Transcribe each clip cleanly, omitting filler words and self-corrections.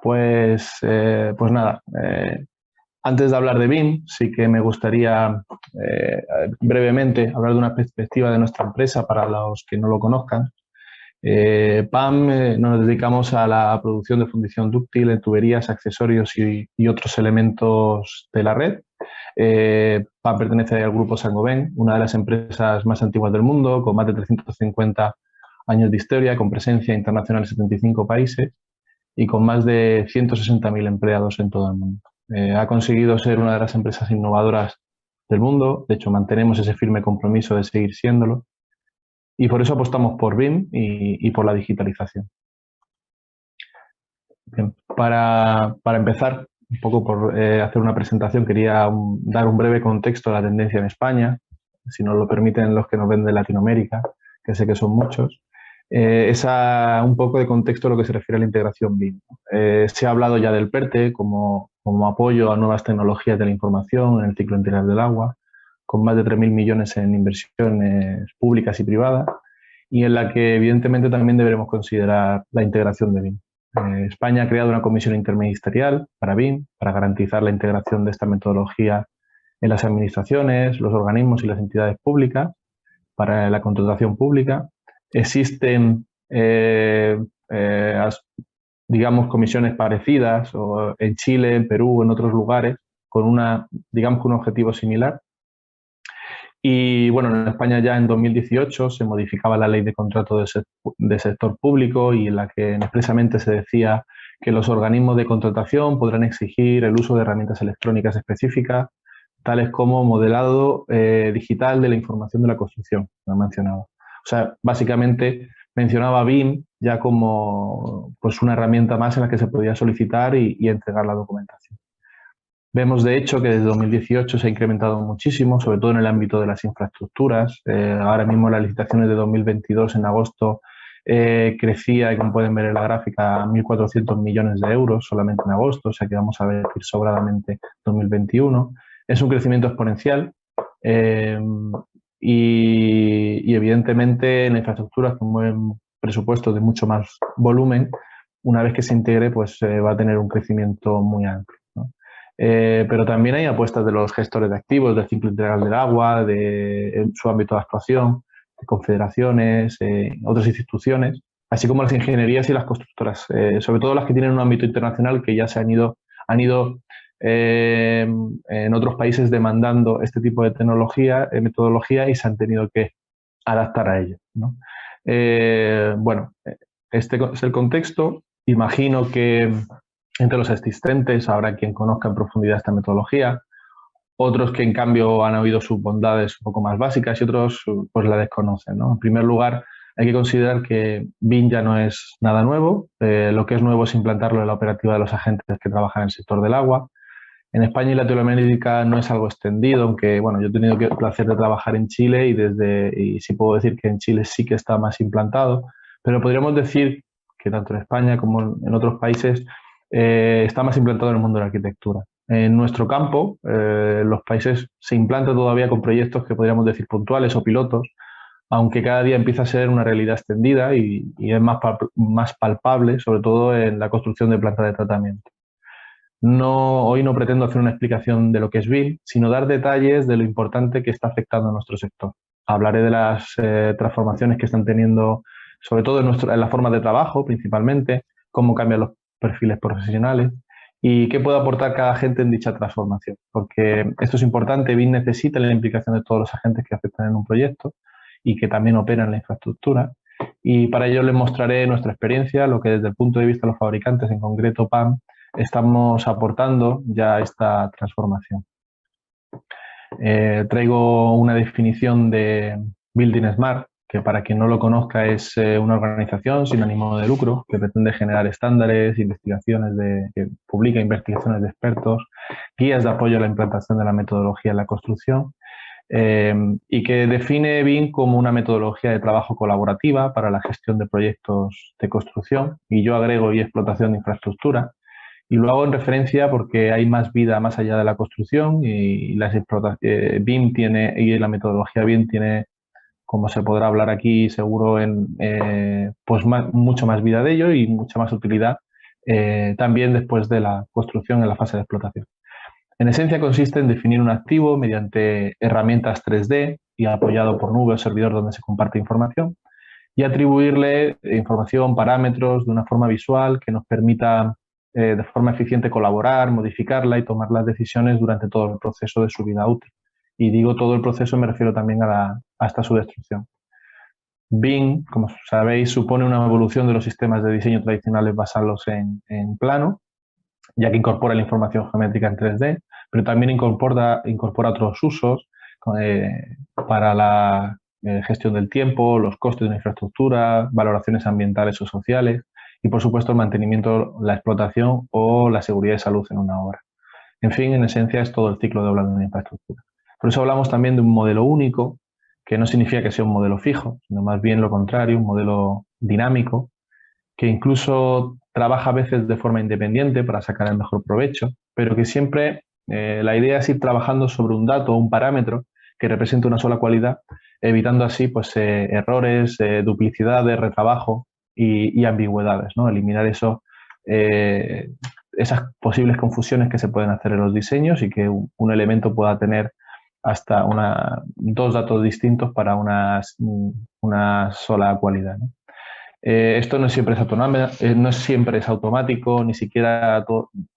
Pues nada, antes de hablar de BIM, sí que me gustaría brevemente hablar de una perspectiva de nuestra empresa para los que no lo conozcan. PAM nos dedicamos a la producción de fundición dúctil en tuberías, accesorios y otros elementos de la red. PAM pertenece al grupo Saint-Gobain, una de las empresas más antiguas del mundo, con más de 350 años de historia, con presencia internacional en 75 países y con más de 160.000 empleados en todo el mundo. Ha conseguido ser una de las empresas innovadoras del mundo. De hecho, mantenemos ese firme compromiso de seguir siéndolo. Y por eso apostamos por BIM y por la digitalización. Bien, para empezar, un poco por hacer una presentación, quería dar un breve contexto a la tendencia en España, si nos lo permiten los que nos ven de Latinoamérica, que sé que son muchos. Un poco de contexto a lo que se refiere a la integración BIM. Se ha hablado ya del PERTE como apoyo a nuevas tecnologías de la información en el ciclo integral del agua, con más de 3.000 millones en inversiones públicas y privadas, y en la que evidentemente también deberemos considerar la integración de BIM. España ha creado una comisión interministerial para BIM, para garantizar la integración de esta metodología en las administraciones, los organismos y las entidades públicas, para la contratación pública. Existen, digamos, comisiones parecidas en Chile, en Perú, en otros lugares, con un objetivo similar. Y bueno, en España ya en 2018 se modificaba la ley de contrato de sector público y en la que expresamente se decía que los organismos de contratación podrán exigir el uso de herramientas electrónicas específicas, tales como modelado digital de la información de la construcción, lo he mencionado. O sea, básicamente mencionaba BIM ya como pues, una herramienta más en la que se podía solicitar y entregar la documentación. Vemos, de hecho, que desde 2018 se ha incrementado muchísimo, sobre todo en el ámbito de las infraestructuras. Ahora mismo las licitaciones de 2022, en agosto, crecía, y como pueden ver en la gráfica, a 1.400 millones de euros solamente en agosto, o sea que vamos a ver sobradamente 2021. Es un crecimiento exponencial y evidentemente en infraestructuras que mueven presupuestos de mucho más volumen, una vez que se integre, pues va a tener un crecimiento muy amplio, ¿no? Pero también hay apuestas de los gestores de activos, del ciclo integral del agua, de su ámbito de actuación, de confederaciones, otras instituciones, así como las ingenierías y las constructoras, sobre todo las que tienen un ámbito internacional que ya han ido en otros países demandando este tipo de tecnología, metodología, y se han tenido que adaptar a ello, ¿no? Bueno, este es el contexto. Imagino que entre los asistentes habrá quien conozca en profundidad esta metodología, otros que en cambio han oído sus bondades un poco más básicas y otros pues la desconocen, ¿no? En primer lugar, hay que considerar que BIM ya no es nada nuevo. Lo que es nuevo es implantarlo en la operativa de los agentes que trabajan en el sector del agua. En España y Latinoamérica no es algo extendido, aunque bueno, yo he tenido el placer de trabajar en Chile y sí puedo decir que en Chile sí que está más implantado, pero podríamos decir que tanto en España como en otros países está más implantado en el mundo de la arquitectura. En nuestro campo, los países se implantan todavía con proyectos que podríamos decir puntuales o pilotos, aunque cada día empieza a ser una realidad extendida y es más palpable, sobre todo en la construcción de plantas de tratamiento. Hoy no pretendo hacer una explicación de lo que es BIM, sino dar detalles de lo importante que está afectando a nuestro sector. Hablaré de las transformaciones que están teniendo, sobre todo en la forma de trabajo principalmente, cómo cambian los perfiles profesionales y qué puede aportar cada agente en dicha transformación. Porque esto es importante, BIM necesita la implicación de todos los agentes que afectan en un proyecto y que también operan la infraestructura. Y para ello les mostraré nuestra experiencia, lo que desde el punto de vista de los fabricantes, en concreto PAM, estamos aportando ya a esta transformación. Traigo una definición de Building Smart, que para quien no lo conozca es una organización sin ánimo de lucro que pretende generar estándares, que publica investigaciones de expertos, guías de apoyo a la implantación de la metodología en la construcción, y que define BIM como una metodología de trabajo colaborativa para la gestión de proyectos de construcción, y yo agrego y explotación de infraestructura. Y lo hago en referencia porque hay más vida más allá de la construcción y BIM tiene, y la metodología BIM tiene, como se podrá hablar aquí seguro, pues mucho más vida de ello y mucha más utilidad también después de la construcción en la fase de explotación. En esencia consiste en definir un activo mediante herramientas 3D y apoyado por nube o servidor donde se comparte información y atribuirle información, parámetros de una forma visual que nos permita de forma eficiente colaborar, modificarla y tomar las decisiones durante todo el proceso de su vida útil. Y digo todo el proceso, me refiero también hasta su destrucción. BIM, como sabéis, supone una evolución de los sistemas de diseño tradicionales basados en plano, ya que incorpora la información geométrica en 3D, pero también incorpora otros usos para la gestión del tiempo, los costes de una infraestructura, valoraciones ambientales o sociales y, por supuesto, el mantenimiento, la explotación o la seguridad y salud en una obra. En fin, en esencia es todo el ciclo de obra de una infraestructura. Por eso hablamos también de un modelo único, que no significa que sea un modelo fijo, sino más bien lo contrario, un modelo dinámico, que incluso trabaja a veces de forma independiente para sacar el mejor provecho, pero que siempre la idea es ir trabajando sobre un dato o un parámetro que represente una sola cualidad, evitando así pues, errores, duplicidades, retrabajo y ambigüedades, ¿no? Eliminar eso, esas posibles confusiones que se pueden hacer en los diseños y que un elemento pueda tener hasta dos datos distintos para una sola cualidad, ¿no? Esto no siempre es autónomo, no siempre es automático, ni siquiera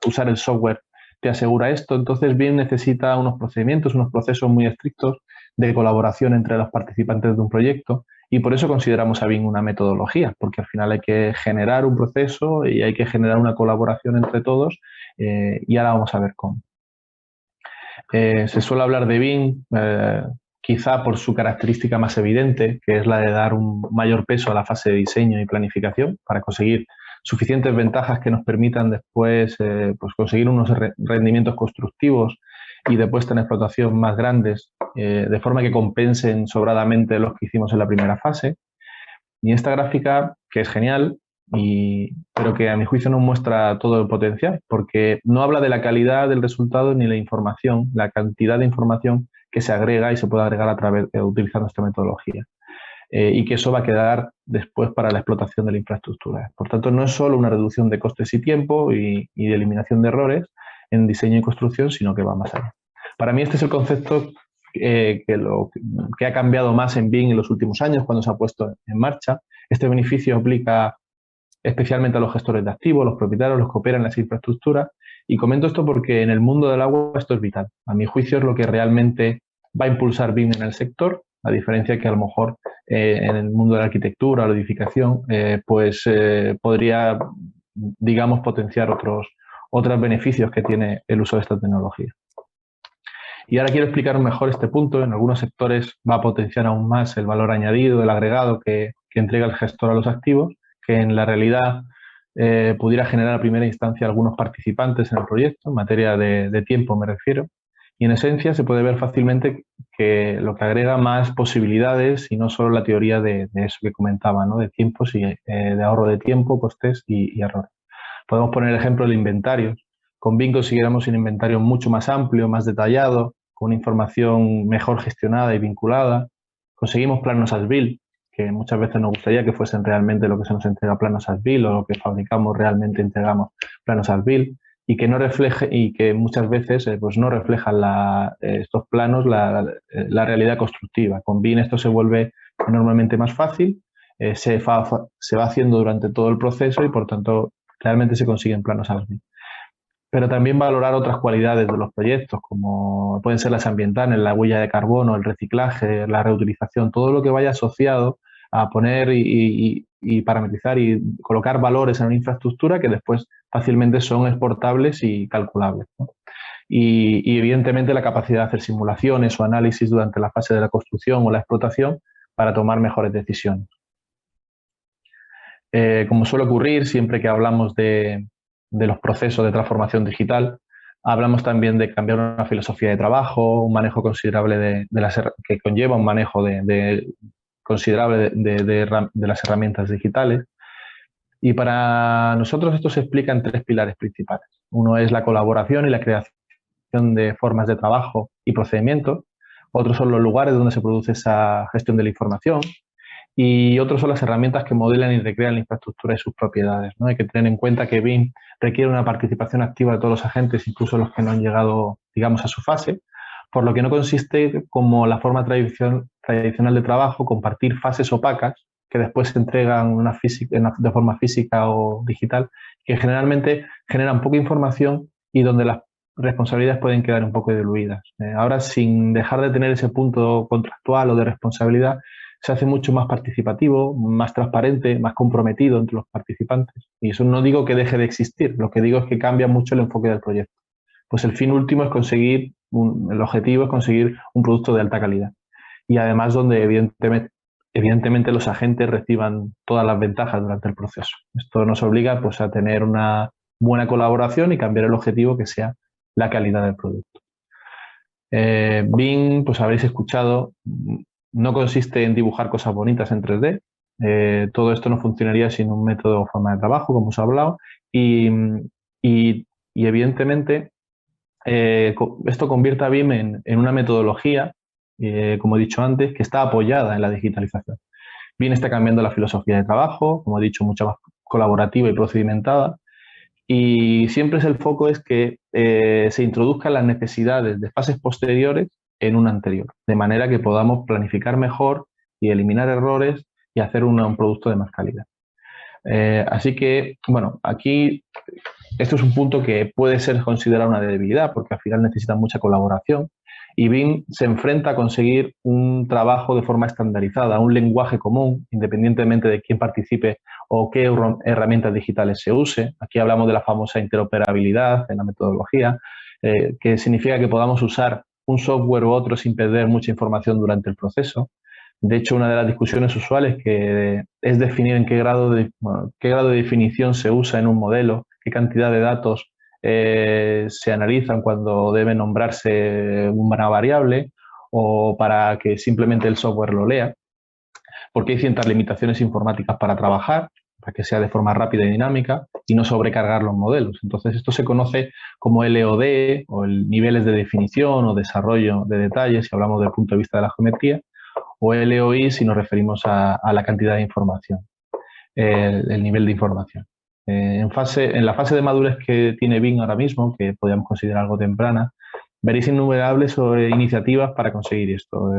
usar el software te asegura esto. Entonces, BIM necesita unos procedimientos, unos procesos muy estrictos de colaboración entre los participantes de un proyecto y por eso consideramos a BIM una metodología, porque al final hay que generar un proceso y hay que generar una colaboración entre todos y ahora vamos a ver cómo. Se suele hablar de BIM quizá por su característica más evidente, que es la de dar un mayor peso a la fase de diseño y planificación para conseguir suficientes ventajas que nos permitan después pues conseguir unos rendimientos constructivos y de puesta en explotación más grandes, de forma que compensen sobradamente los que hicimos en la primera fase. Y esta gráfica, que es genial, pero que a mi juicio no muestra todo el potencial, porque no habla de la calidad del resultado ni la información, la cantidad de información que se agrega y se puede agregar utilizando esta metodología. Y que eso va a quedar después para la explotación de la infraestructura. Por tanto, no es solo una reducción de costes y tiempo y de eliminación de errores en diseño y construcción, sino que va más allá. Para mí este es el concepto que ha cambiado más en BIM en los últimos años cuando se ha puesto en marcha. Este beneficio aplica especialmente a los gestores de activos, los propietarios, los que operan las infraestructuras. Y comento esto porque en el mundo del agua esto es vital. A mi juicio es lo que realmente va a impulsar BIM en el sector, a diferencia que a lo mejor en el mundo de la arquitectura, la edificación, podría, digamos, potenciar otros beneficios que tiene el uso de esta tecnología. Y ahora quiero explicar mejor este punto. En algunos sectores va a potenciar aún más el valor añadido, el agregado que entrega el gestor a los activos, que en la realidad pudiera generar a primera instancia algunos participantes en el proyecto, en materia de tiempo me refiero. Y en esencia se puede ver fácilmente que lo que agrega más posibilidades y no solo la teoría de eso que comentaba, ¿no? De tiempos y de ahorro de tiempo, costes y errores. Podemos poner el ejemplo del inventario. Con BIM consiguiéramos un inventario mucho más amplio, más detallado, con una información mejor gestionada y vinculada. Conseguimos planos as-built, que muchas veces nos gustaría que fuesen realmente lo que se nos entrega planos as-built o lo que fabricamos realmente entregamos planos as-built y que no refleje y que muchas veces pues no reflejan estos planos la realidad constructiva. Con BIM esto se vuelve enormemente más fácil, se va haciendo durante todo el proceso y por tanto realmente se consiguen planos as-built. Pero también valorar otras cualidades de los proyectos, como pueden ser las ambientales, la huella de carbono, el reciclaje, la reutilización, todo lo que vaya asociado a poner y parametrizar y colocar valores en una infraestructura que después fácilmente son exportables y calculables, ¿no? Y evidentemente la capacidad de hacer simulaciones o análisis durante la fase de la construcción o la explotación para tomar mejores decisiones. Como suele ocurrir siempre que hablamos de los procesos de transformación digital, hablamos también de cambiar una filosofía de trabajo, un manejo considerable que conlleva un manejo considerable de las herramientas digitales. Y para nosotros esto se explica en tres pilares principales. Uno es la colaboración y la creación de formas de trabajo y procedimientos. Otros son los lugares donde se produce esa gestión de la información. y otros son las herramientas que modelan y recrean la infraestructura y sus propiedades, ¿no? Hay que tener en cuenta que BIM requiere una participación activa de todos los agentes, incluso los que no han llegado, digamos, a su fase, por lo que no consiste como la forma tradicional de trabajo, compartir fases opacas que después se entregan de forma física o digital, que generalmente generan poca información y donde las responsabilidades pueden quedar un poco diluidas. Ahora, sin dejar de tener ese punto contractual o de responsabilidad, se hace mucho más participativo, más transparente, más comprometido entre los participantes. Y eso no digo que deje de existir, lo que digo es que cambia mucho el enfoque del proyecto. Pues el fin último es el objetivo es conseguir un producto de alta calidad. Y además donde evidentemente los agentes reciban todas las ventajas durante el proceso. Esto nos obliga pues, a tener una buena colaboración y cambiar el objetivo que sea la calidad del producto. BIM, pues habréis escuchado, no consiste en dibujar cosas bonitas en 3D. Todo esto no funcionaría sin un método o forma de trabajo, como os he hablado, y evidentemente esto convierte a BIM en una metodología, como he dicho antes, que está apoyada en la digitalización. BIM está cambiando la filosofía de trabajo, como he dicho, mucho más colaborativa y procedimentada, y siempre el foco es que se introduzcan las necesidades de fases posteriores en una anterior, de manera que podamos planificar mejor y eliminar errores y hacer un producto de más calidad. Así que, bueno, aquí esto es un punto que puede ser considerado una debilidad porque al final necesita mucha colaboración y BIM se enfrenta a conseguir un trabajo de forma estandarizada, un lenguaje común, independientemente de quién participe o qué herramientas digitales se use. Aquí hablamos de la famosa interoperabilidad en la metodología, que significa que podamos usar un software u otro sin perder mucha información durante el proceso. De hecho, una de las discusiones usuales que es definir en qué grado de definición se usa en un modelo, qué cantidad de datos se analizan cuando debe nombrarse una variable o para que simplemente el software lo lea, porque hay ciertas limitaciones informáticas para trabajar, para que sea de forma rápida y dinámica y no sobrecargar los modelos. Entonces, esto se conoce como LOD o el niveles de definición o desarrollo de detalles, si hablamos desde el punto de vista de la geometría, o LOI si nos referimos a la cantidad de información, el nivel de información. En la fase de madurez que tiene BIM ahora mismo, que podríamos considerar algo temprana, veréis innumerables iniciativas para conseguir esto.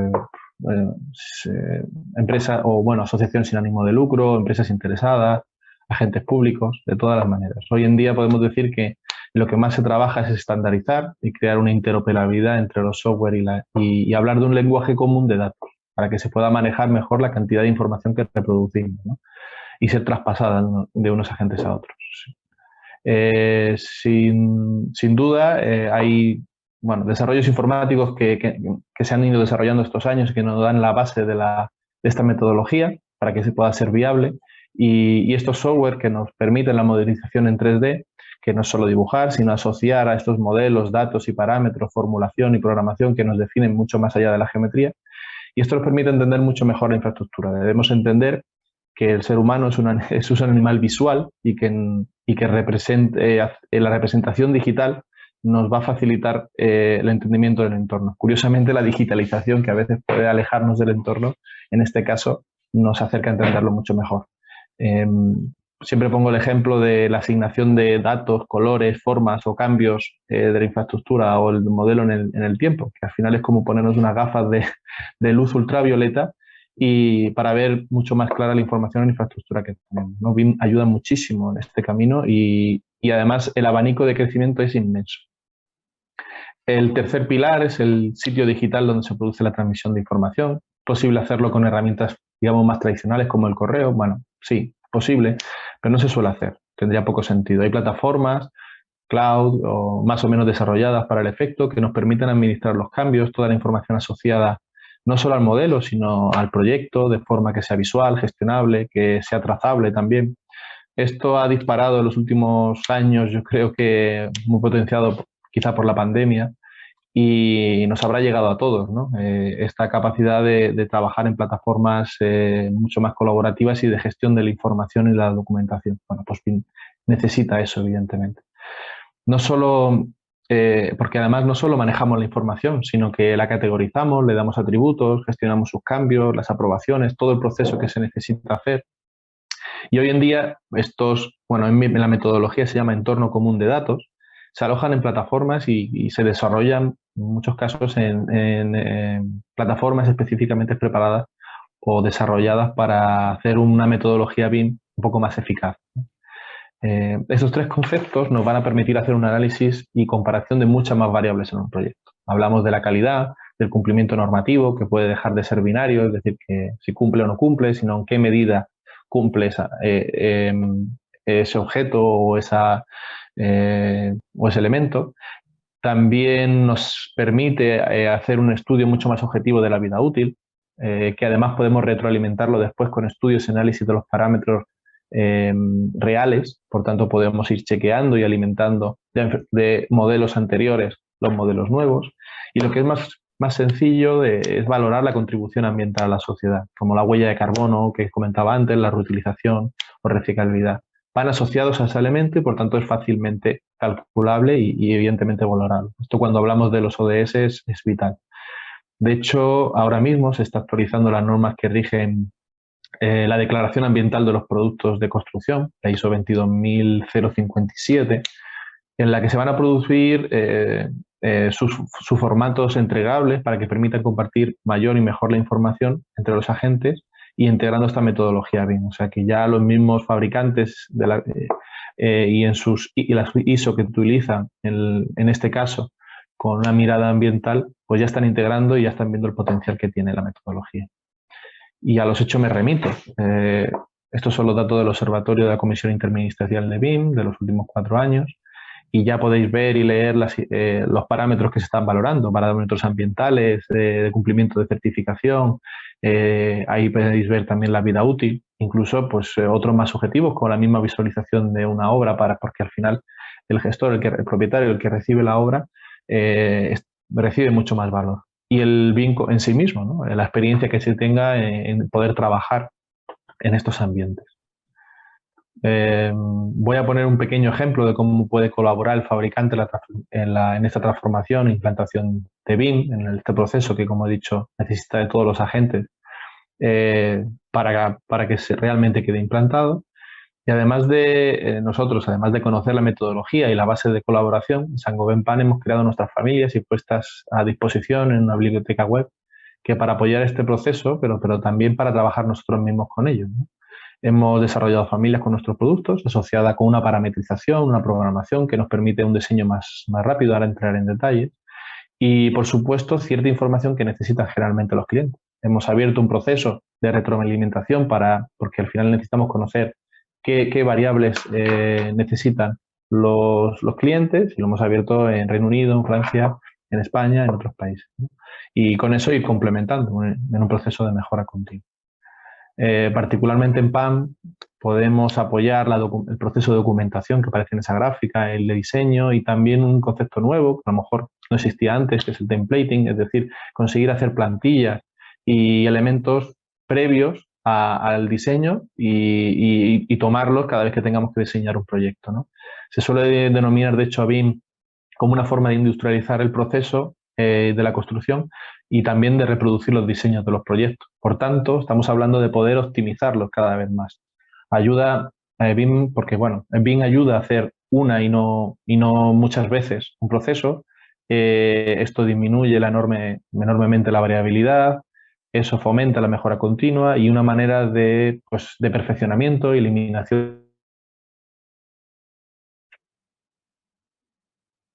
Empresas o, bueno, asociaciones sin ánimo de lucro, empresas interesadas, agentes públicos, de todas las maneras. Hoy en día podemos decir que lo que más se trabaja es estandarizar y crear una interoperabilidad entre los software y hablar de un lenguaje común de datos para que se pueda manejar mejor la cantidad de información que reproducimos, ¿no? Y ser traspasada de unos agentes a otros. Sin duda, hay desarrollos informáticos que se han ido desarrollando estos años que nos dan la base de esta metodología para que se pueda ser viable y estos software que nos permiten la modelización en 3D, que no es solo dibujar, sino asociar a estos modelos, datos y parámetros, formulación y programación que nos definen mucho más allá de la geometría. Y esto nos permite entender mucho mejor la infraestructura. Debemos entender que el ser humano es un animal visual y que la representación digital nos va a facilitar el entendimiento del entorno. Curiosamente, la digitalización, que a veces puede alejarnos del entorno, en este caso nos acerca a entenderlo mucho mejor. Siempre pongo el ejemplo de la asignación de datos, colores, formas o cambios de la infraestructura o el modelo en el tiempo, que al final es como ponernos unas gafas de luz ultravioleta y para ver mucho más clara la información en la infraestructura que tenemos, ¿no? BIM ayuda muchísimo en este camino y además el abanico de crecimiento es inmenso. El tercer pilar es el sitio digital donde se produce la transmisión de información. ¿Es posible hacerlo con herramientas, digamos, más tradicionales como el correo? Bueno, sí, posible, pero no se suele hacer. Tendría poco sentido. Hay plataformas, cloud o más o menos desarrolladas para el efecto que nos permiten administrar los cambios, toda la información asociada no solo al modelo, sino al proyecto, de forma que sea visual, gestionable, que sea trazable también. Esto ha disparado en los últimos años, yo creo que muy potenciado quizá por la pandemia, y nos habrá llegado a todos, ¿no? Esta capacidad de trabajar en plataformas mucho más colaborativas y de gestión de la información y la documentación. Bueno, pues necesita eso, evidentemente. No solo porque además no solo manejamos la información, sino que la categorizamos, le damos atributos, gestionamos sus cambios, las aprobaciones, todo el proceso que se necesita hacer. Y hoy en día bueno, en la metodología se llama entorno común de datos, se alojan en plataformas y se desarrollan en muchos casos en plataformas específicamente preparadas o desarrolladas para hacer una metodología BIM un poco más eficaz. Esos tres conceptos nos van a permitir hacer un análisis y comparación de muchas más variables en un proyecto. Hablamos de la calidad, del cumplimiento normativo, que puede dejar de ser binario, es decir, que si cumple o no cumple, sino en qué medida cumple ese objeto o ese elemento. También nos permite hacer un estudio mucho más objetivo de la vida útil, que además podemos retroalimentarlo después con estudios y análisis de los parámetros reales, por tanto podemos ir chequeando y alimentando de modelos anteriores los modelos nuevos. Y lo que es más sencillo es valorar la contribución ambiental a la sociedad, como la huella de carbono que comentaba antes, la reutilización o reciclabilidad. Van asociados a ese elemento y por tanto es fácilmente calculable y evidentemente valorable. Esto cuando hablamos de los ODS es vital. De hecho, ahora mismo se está actualizando las normas que rigen la declaración ambiental de los productos de construcción, la ISO 22057, en la que se van a producir sus formatos entregables para que permitan compartir mayor y mejor la información entre los agentes y integrando esta metodología BIM. O sea que ya los mismos fabricantes y las ISO que utilizan en este caso con una mirada ambiental, pues ya están integrando y ya están viendo el potencial que tiene la metodología. Y a los hechos me remito. Estos son los datos del Observatorio de la Comisión Interministerial de BIM de los últimos 4 años y ya podéis ver y leer los parámetros que se están valorando, parámetros ambientales, de cumplimiento de certificación. Ahí podéis ver también la vida útil, incluso pues, otros más objetivos con la misma visualización de una obra, porque al final el gestor, el propietario, el que recibe la obra, recibe mucho más valor. Y el BIM en sí mismo, ¿no? La experiencia que se tenga en poder trabajar en estos ambientes. Voy a poner un pequeño ejemplo de cómo puede colaborar el fabricante en esta transformación e implantación de BIM, en este proceso que, como he dicho, necesita de todos los agentes para que realmente quede implantado. Y además de nosotros, además de conocer la metodología y la base de colaboración, en Saint-Gobain PAN hemos creado nuestras familias y puestas a disposición en una biblioteca web que para apoyar este proceso, pero también para trabajar nosotros mismos con ellos, ¿no? Hemos desarrollado familias con nuestros productos asociadas con una parametrización, una programación que nos permite un diseño más rápido, ahora entrar en detalles, y por supuesto cierta información que necesitan generalmente los clientes. Hemos abierto un proceso de retroalimentación porque al final necesitamos conocer qué variables necesitan los clientes y lo hemos abierto en Reino Unido, en Francia, en España, en otros países, ¿no? Y con eso ir complementando en un proceso de mejora continua. Particularmente en PAM podemos apoyar el proceso de documentación que aparece en esa gráfica, el de diseño y también un concepto nuevo que a lo mejor no existía antes, que es el templating, es decir, conseguir hacer plantillas y elementos previos al diseño y tomarlos cada vez que tengamos que diseñar un proyecto, ¿no? Se suele denominar, de hecho, a BIM como una forma de industrializar el proceso de la construcción y también de reproducir los diseños de los proyectos. Por tanto, estamos hablando de poder optimizarlos cada vez más. Ayuda BIM, porque bueno, BIM ayuda a hacer una y no muchas veces un proceso. Esto disminuye enormemente la variabilidad, eso fomenta la mejora continua y una manera de perfeccionamiento y eliminación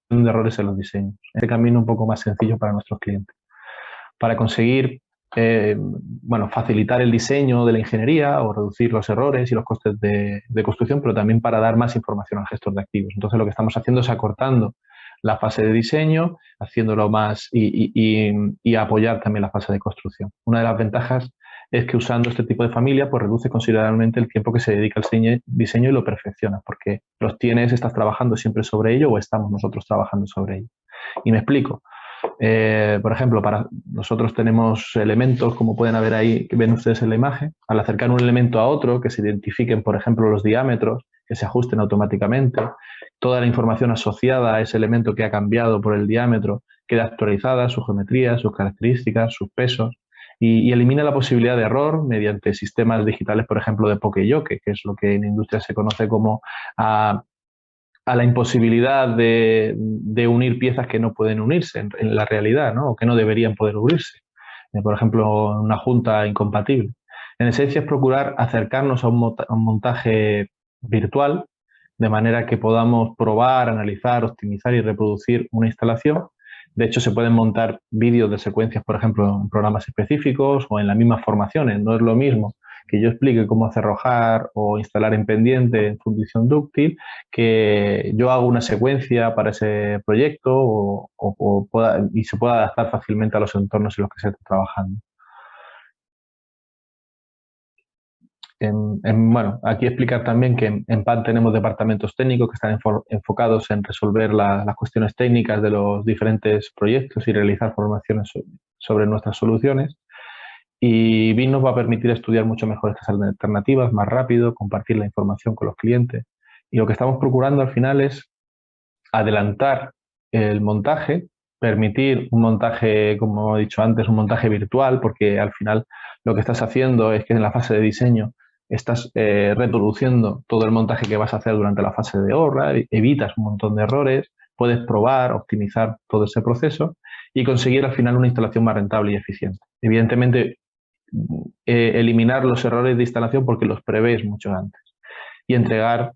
de errores en los diseños. Este camino un poco más sencillo para nuestros clientes. Para conseguir facilitar el diseño de la ingeniería o reducir los errores y los costes de construcción, pero también para dar más información al gestor de activos. Entonces, lo que estamos haciendo es acortando la fase de diseño, haciéndolo más y apoyar también la fase de construcción. Una de las ventajas es que usando este tipo de familia, pues reduce considerablemente el tiempo que se dedica al diseño y lo perfecciona, porque estás trabajando siempre sobre ello o estamos nosotros trabajando sobre ello. Y me explico. Por ejemplo, nosotros tenemos elementos, como pueden haber ahí, que ven ustedes en la imagen. Al acercar un elemento a otro, que se identifiquen, por ejemplo, los diámetros, que se ajusten automáticamente. Toda la información asociada a ese elemento que ha cambiado por el diámetro queda actualizada, su geometría, sus características, sus pesos, y elimina la posibilidad de error mediante sistemas digitales, por ejemplo, de poke-yoke, que es lo que en industria se conoce como a la imposibilidad de unir piezas que no pueden unirse en la realidad, ¿no? O que no deberían poder unirse. Por ejemplo, una junta incompatible. En esencia es procurar acercarnos a un montaje virtual, de manera que podamos probar, analizar, optimizar y reproducir una instalación. De hecho, se pueden montar vídeos de secuencias, por ejemplo, en programas específicos o en las mismas formaciones. No es lo mismo que yo explique cómo cerrojar o instalar en pendiente en fundición dúctil, que yo hago una secuencia para ese proyecto y se pueda adaptar fácilmente a los entornos en los que se está trabajando. Bueno, aquí explicar también que en PAN tenemos departamentos técnicos que están enfocados en resolver las cuestiones técnicas de los diferentes proyectos y realizar formaciones sobre nuestras soluciones. Y BIM nos va a permitir estudiar mucho mejor estas alternativas, más rápido, compartir la información con los clientes. Y lo que estamos procurando al final es adelantar el montaje, permitir un montaje, como he dicho antes, un montaje virtual, porque al final lo que estás haciendo es que en la fase de diseño estás reproduciendo todo el montaje que vas a hacer durante la fase de obra, evitas un montón de errores, puedes probar, optimizar todo ese proceso y conseguir al final una instalación más rentable y eficiente. Evidentemente, eliminar los errores de instalación porque los prevés mucho antes y entregar, a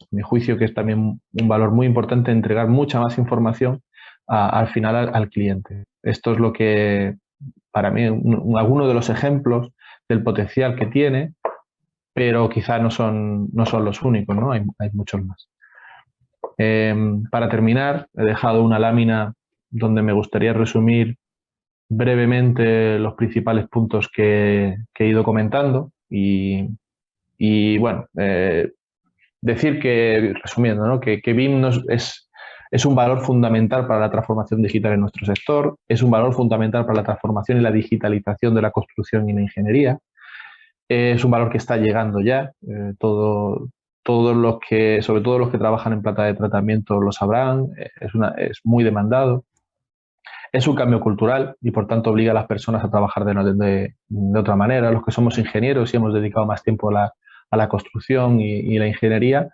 mi juicio, que es también un valor muy importante, entregar mucha más información al final al cliente. Esto es lo que, para mí, algunos de los ejemplos del potencial que tiene, pero quizá no son los únicos, ¿no? Hay muchos más. Para terminar, he dejado una lámina donde me gustaría resumir brevemente los principales puntos que he ido comentando y bueno, decir que, resumiendo, ¿no? que BIM es un valor fundamental para la transformación digital en nuestro sector, es un valor fundamental para la transformación y la digitalización de la construcción y la ingeniería, es un valor que está llegando ya, todos los que, sobre todo los que trabajan en planta de tratamiento lo sabrán, es muy demandado. Es un cambio cultural y por tanto obliga a las personas a trabajar de otra manera. Los que somos ingenieros y hemos dedicado más tiempo a la construcción y la ingeniería,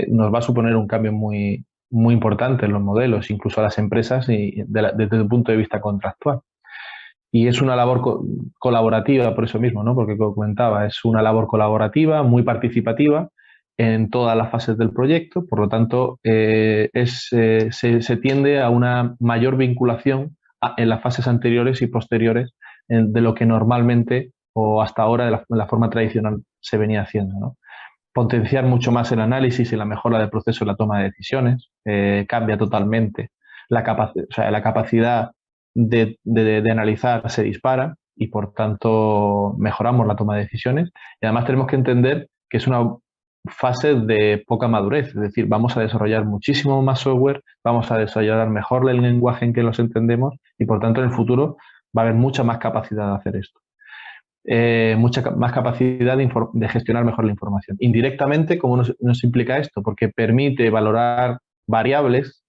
nos va a suponer un cambio muy, muy importante en los modelos, incluso a las empresas y desde el punto de vista contractual. Y es una labor colaborativa por eso mismo, ¿no? Porque como comentaba, es una labor colaborativa, muy participativa en todas las fases del proyecto, por lo tanto se tiende a una mayor vinculación en las fases anteriores y posteriores de lo que normalmente o hasta ahora de la forma tradicional se venía haciendo, ¿no? Potenciar mucho más el análisis y la mejora del proceso de la toma de decisiones, cambia totalmente la capacidad de analizar se dispara y por tanto mejoramos la toma de decisiones y además tenemos que entender que es una fase de poca madurez, es decir, vamos a desarrollar muchísimo más software, vamos a desarrollar mejor el lenguaje en que los entendemos y por tanto en el futuro va a haber mucha más capacidad de hacer esto. Mucha más capacidad de gestionar mejor la información. Indirectamente, ¿cómo nos implica esto? Porque permite valorar variables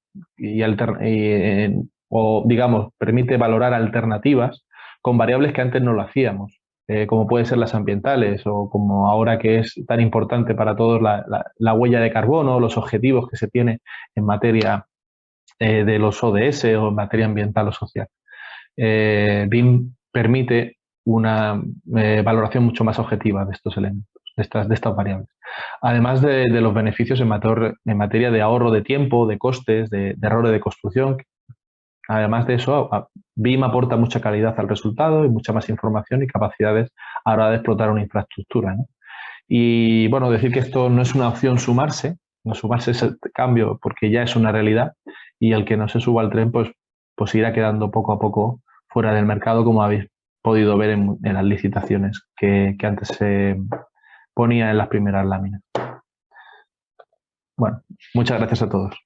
o, digamos, permite valorar alternativas con variables que antes no lo hacíamos, como pueden ser las ambientales o como ahora que es tan importante para todos la huella de carbono, los objetivos que se tiene en materia de los ODS o en materia ambiental o social. BIM permite una valoración mucho más objetiva de estos elementos, de estas variables. Además de los beneficios en materia de ahorro de tiempo, de costes, de errores de construcción. Además de eso, BIM aporta mucha calidad al resultado y mucha más información y capacidades a la hora de explotar una infraestructura, ¿no? Y bueno, decir que esto no es una opción sumarse, no sumarse ese cambio porque ya es una realidad y el que no se suba al tren pues irá quedando poco a poco fuera del mercado, como habéis podido ver en las licitaciones que antes se ponía en las primeras láminas. Bueno, muchas gracias a todos.